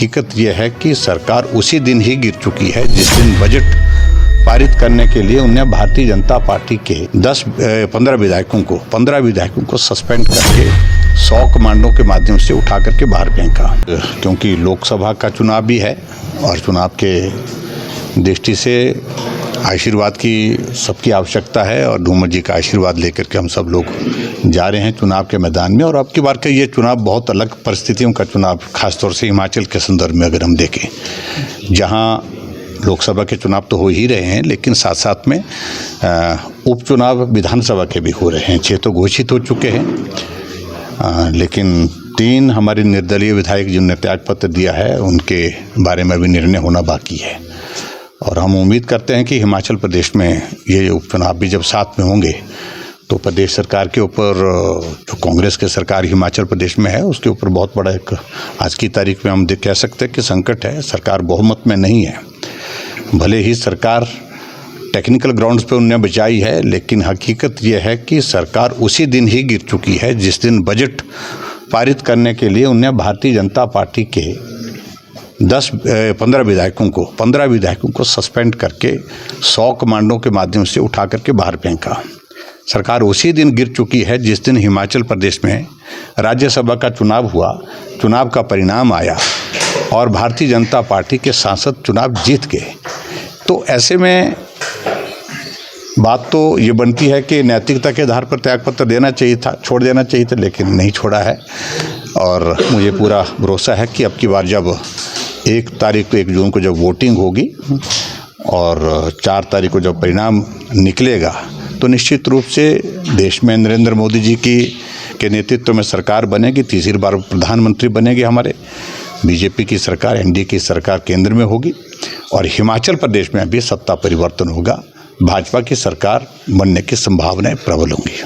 हकीकत यह है कि सरकार उसी दिन ही गिर चुकी है जिस दिन बजट पारित करने के लिए उन्हें भारतीय जनता पार्टी के 15 विधायकों को सस्पेंड करके 100 कमांडों के माध्यम से उठा करके बाहर फेंका। क्योंकि लोकसभा का चुनाव भी है और चुनाव के दृष्टि से आशीर्वाद की सबकी आवश्यकता है और धूमर जी का आशीर्वाद लेकर के हम सब लोग जा रहे हैं चुनाव के मैदान में। और अब की बार का ये चुनाव बहुत अलग परिस्थितियों का चुनाव, खासतौर से हिमाचल के संदर्भ में अगर हम देखें, जहां लोकसभा के चुनाव तो हो ही रहे हैं लेकिन साथ साथ में उपचुनाव विधानसभा के भी हो रहे हैं। 6 तो घोषित हो चुके हैं, लेकिन 3 हमारे निर्दलीय विधायक जिन्होंने त्यागपत्र दिया है उनके बारे में भी निर्णय होना बाकी है। और हम उम्मीद करते हैं कि हिमाचल प्रदेश में ये उपचुनाव भी जब साथ में होंगे तो प्रदेश सरकार के ऊपर, जो कांग्रेस की सरकार हिमाचल प्रदेश में है, उसके ऊपर बहुत बड़ा एक आज की तारीख में हम कह सकते हैं कि संकट है। सरकार बहुमत में नहीं है। भले ही सरकार टेक्निकल ग्राउंड्स पे उन्हें बचाई है, लेकिन हकीकत यह है कि सरकार उसी दिन ही गिर चुकी है जिस दिन बजट पारित करने के लिए उन्हें भारतीय जनता पार्टी के 15 विधायकों को सस्पेंड करके 100 कमांडों के माध्यम से उठा करके बाहर फेंका। सरकार उसी दिन गिर चुकी है जिस दिन हिमाचल प्रदेश में राज्यसभा का चुनाव हुआ, चुनाव का परिणाम आया और भारतीय जनता पार्टी के सांसद चुनाव जीत गए। तो ऐसे में बात तो ये बनती है कि नैतिकता के आधार पर त्यागपत्र देना चाहिए था, छोड़ देना चाहिए था, लेकिन नहीं छोड़ा है। और मुझे पूरा भरोसा है कि अब की बार जब 1 जून को जब वोटिंग होगी और 4 तारीख को जब परिणाम निकलेगा तो निश्चित रूप से देश में नरेंद्र मोदी जी के नेतृत्व में सरकार बनेगी, तीसरी बार प्रधानमंत्री बनेगी। हमारे बीजेपी की सरकार, एनडीए की सरकार केंद्र में होगी और हिमाचल प्रदेश में भी सत्ता परिवर्तन होगा। भाजपा की सरकार बनने की संभावनाएं प्रबल होंगी।